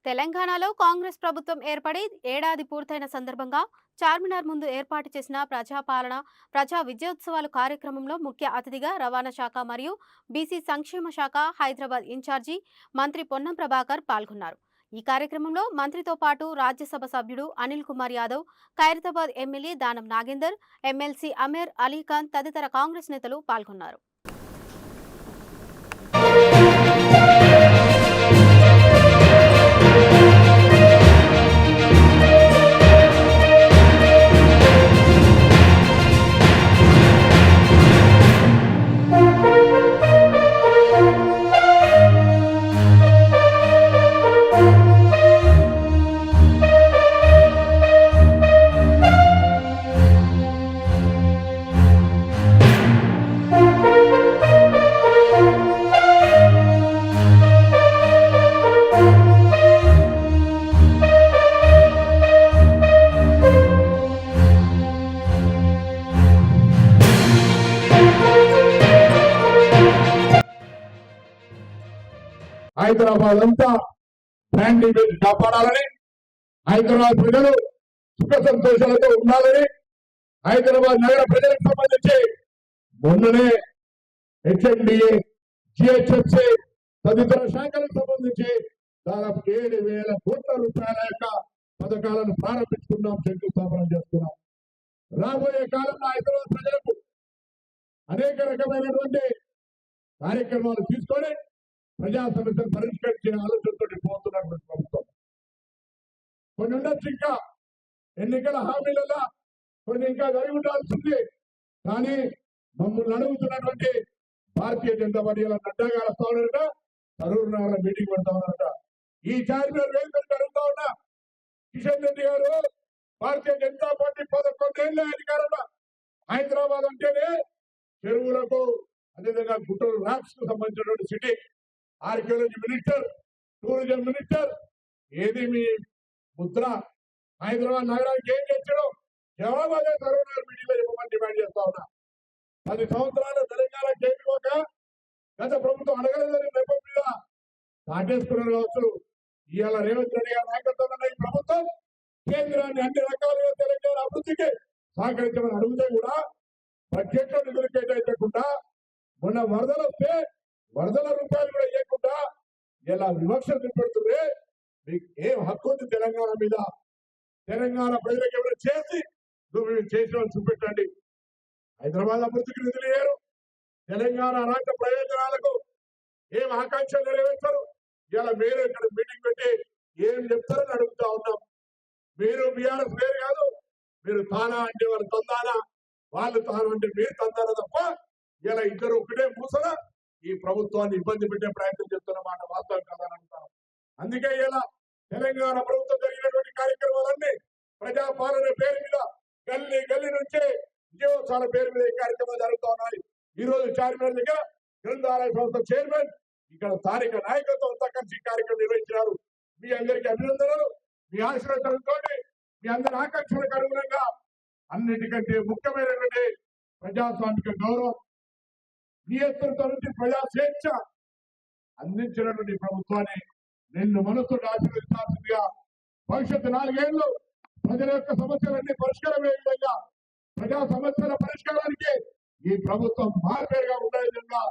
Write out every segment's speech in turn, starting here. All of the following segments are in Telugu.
తెలంగాణలో కాంగ్రెస్ ప్రభుత్వం ఏర్పడి ఏడాది పూర్తయిన సందర్భంగా చార్మినార్ ముందు ఏర్పాటు చేసిన ప్రజాపాలన ప్రజా విజయోత్సవాలు కార్యక్రమంలో ముఖ్య అతిథిగా రవాణా శాఖ మరియు బీసీ సంక్షేమ శాఖ హైదరాబాద్ ఇన్ఛార్జి మంత్రి పొన్నం ప్రభాకర్ పాల్గొన్నారు. ఈ కార్యక్రమంలో మంత్రితో పాటు రాజ్యసభ సభ్యుడు అనిల్ కుమార్ యాదవ్, ఖైరతాబాద్ ఎమ్మెల్యే దానం నాగేందర్, ఎమ్మెల్సీ అమీర్ అలీఖాన్ తదితర కాంగ్రెస్ నేతలు పాల్గొన్నారు. హైదరాబాద్ అంతా బ్రాండ్ ఇమేజ్ కాపాడాలని, హైదరాబాద్ ప్రజలు సుఖ సంతోషాలతో ఉండాలని, హైదరాబాద్ నగర ప్రజలకు సంబంధించి మొన్ననే హెచ్ఎండిఏ, జిహెచ్ఎంసీ తదితర శాఖలకు సంబంధించి దాదాపు 7,000 కోట్ల రూపాయల యొక్క పథకాలను ప్రారంభించుకున్నాం, శంకుస్థాపన చేస్తున్నాం. రాబోయే కాలంలో హైదరాబాద్ ప్రజలకు అనేక రకమైనటువంటి కార్యక్రమాలు తీసుకొని ప్రజా సమస్యలు పరిష్కరించే ఆలోచనతో పోతున్నటువంటి ప్రభుత్వం. కొన్ని ఉండొచ్చు, ఇంకా ఎన్నికల హామీలలో కొన్ని ఇంకా జరిగి ఉండాల్సింది. కానీ మమ్మల్ని అడుగుతున్నటువంటి భారతీయ జనతా పార్టీ నడ్డా గారు వస్తా ఉన్నారట, తరూర్ నగర్ మీటింగ్ పెడతా ఉన్నారట. ఈ చార్మినార్ వేదిక జరుగుతా ఉన్నా కిషన్ రెడ్డి గారు భారతీయ జనతా పార్టీ 11 ఏళ్ళ అధికారంలో హైదరాబాద్ అంటేనే చెరువులకు, అదేవిధంగా గుట్టలు రాక్స్ కు సంబంధించినటువంటి city, archaeology minister, tourism minister, ఏది మీ ముద్ర? హైదరాబాద్ నగరానికి ఏం చేశాడో జవాబు అదే తరుణాలు మీడియాలో ఇవ్వమని డిమాండ్ చేస్తా ఉన్నా. 10 సంవత్సరాలు తెలంగాణకి ఏమి ఒక గత ప్రభుత్వం అడగలేదని నెపం మీద దాటేసుకున్నారు కావచ్చు. ఇవాళ రేవంత్ రెడ్డి గారి నాయకత్వంలో ఈ ప్రభుత్వం కేంద్రాన్ని అన్ని రకాలుగా తెలంగాణ అభివృద్ధికి సహకరించమని అడిగితే కూడా బడ్జెట్ లో నిధులు కేటాయించకుండా, మొన్న వరదలు వస్తే వరదల రూపాయలు కూడా ఇవ్వకుండా ఇలా వివక్షలు చూపెడుతుంటే మీకు ఏం హక్కు ఉంది తెలంగాణ మీద? తెలంగాణ ప్రజలకు ఎవరు చేసి నువ్వు చేసిన చూపెట్టండి. హైదరాబాద్ అభివృద్ధికి నిధులు వేయరు, తెలంగాణ రాష్ట్ర ప్రయోజనాలకు ఏం ఆకాంక్షలు నెరవేర్చారు. ఇలా మీరు ఇక్కడ మీటింగ్ పెట్టి ఏం చెప్తారని అడుగుతా ఉన్నాం. మీరు బీఆర్ఎస్ వేరు కాదు, మీరు తానా అంటే వాళ్ళు తందానా, వాళ్ళు తాను అంటే మీరు తందానా తప్ప ఇలా ఇద్దరు ఒకటే మూసలా ఈ ప్రభుత్వాన్ని ఇబ్బంది పెట్టే ప్రయత్నం చేస్తున్న మాట వాస్తవం కాదని అంటారు. అందుకే ఇలా తెలంగాణ ప్రభుత్వం జరిగినటువంటి కార్యక్రమాలన్నీ ప్రజాపాలన పేరు మీద గల్లీ గల్లీ నుంచే విజయోత్సవాల పేరు మీద ఈ కార్యక్రమాలు జరుగుతూ ఉన్నాయి. ఈ రోజు చార్మినార్ దగ్గర గ్రంథాలయ సంస్థ చైర్మన్ ఇక్కడ స్థానిక నాయకత్వంతో కలిసి కార్యక్రమం నిర్వహించినారు. మీ అందరికీ అభినందనలు. మీ ఆశీర్వాదంతో మీ అందరి ఆకాంక్షలకు అనుగుణంగా అన్నిటికంటే ముఖ్యమైనటువంటి ప్రజాస్వామిక గౌరవం, నియంత్రణతో నుంచి ప్రజా స్వేచ్ఛ అందించినటువంటి ప్రభుత్వాన్ని నిన్ను మనసుతో ఆశీర్వదించాల్సిందిగా భవిష్యత్తు 4 ఏళ్ళు ప్రజల యొక్క సమస్యలన్నీ పరిష్కారమయ్యే విధంగా, ప్రజా సమస్యల పరిష్కారానికి ఈ ప్రభుత్వం మార్పేరుగా ఉండే విధంగా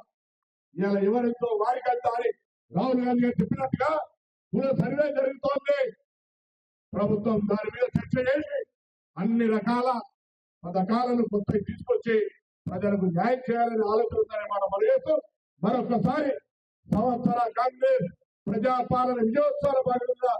ఇలా ఎవరితో వారికంతా అని రాహుల్ గాంధీ గారు చెప్పినట్టుగా కూడా సర్వే జరుగుతోంది. ప్రభుత్వం దాని మీద చర్చ చేసి అన్ని రకాల పథకాలను కొత్త తీసుకొచ్చి ప్రజలకు న్యాయం చేయాలని ఆలోచన ఉందని మనం మనసు. మరొకసారి సంవత్సర కాంగ్రెస్ ప్రజాపాలన విజయోత్సవాల భాగంగా